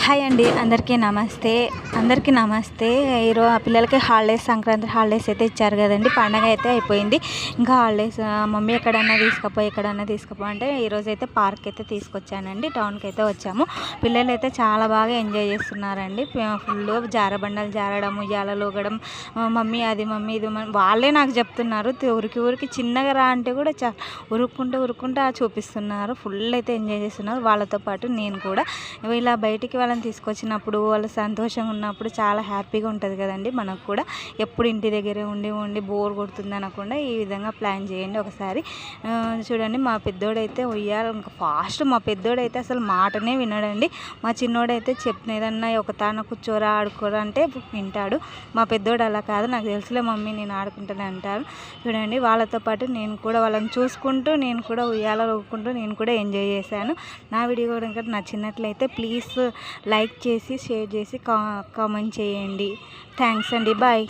Hi అండి, అందరికీ నమస్తే. ఈరోజు ఆ పిల్లలకి హాలిడేస్, సంక్రాంతి హాలిడేస్ అయితే ఇచ్చారు కదండి. పండగ అయితే అయిపోయింది. ఇంకా హాలిడేస్ మమ్మీ ఎక్కడన్నా తీసుకుపో అంటే ఈరోజు అయితే పార్క్ అయితే తీసుకొచ్చానండి. టౌన్కి అయితే వచ్చాము. పిల్లలు అయితే చాలా బాగా ఎంజాయ్ చేస్తున్నారండి. ఫుల్ జారబండలు జారడం, ఉయ్యాలలు ఊగడం, మమ్మీ అది మమ్మీ ఇది వాళ్ళే నాకు చెప్తున్నారు. ఊరికి చిన్నగా రా అంటే కూడా ఉరుక్కుంటూ చూపిస్తున్నారు. ఫుల్ అయితే ఎంజాయ్ చేస్తున్నారు. వాళ్ళతో పాటు నేను కూడా ఇలా బయటికి వాళ్ళని తీసుకొచ్చినప్పుడు, వాళ్ళు సంతోషంగా ఉన్నప్పుడు చాలా హ్యాపీగా ఉంటుంది కదండి. మనకు కూడా ఎప్పుడు ఇంటి దగ్గరే ఉండి బోర్ కొడుతుంది అనకుండా ఈ విధంగా ప్లాన్ చేయండి ఒకసారి. చూడండి, మా పెద్దోడైతే ఇంకా ఫాస్ట్. మా పెద్దోడైతే అసలు మాటనే వినడండి. మా చిన్నోడైతే చెప్పిన ఏదన్నా ఒక తాన కూర్చోరా ఆడుకోరా అంటే వింటాడు. మా పెద్దోడు అలా కాదు, నాకు తెలుసులే మమ్మీ నేను ఆడుకుంటానే అంటారు. చూడండి, వాళ్ళతో పాటు నేను కూడా వాళ్ళని చూసుకుంటూ, నేను కూడా ఉయ్యాలలో ఊపుకుంటూ నేను కూడా ఎంజాయ్ చేశాను. నా వీడియో కనుక నచ్చినట్లయితే ప్లీజ్ లైక్ చేసి, షేర్ చేసి, కామెంట్ చేయండి. థ్యాంక్స్ అండి. బాయ్.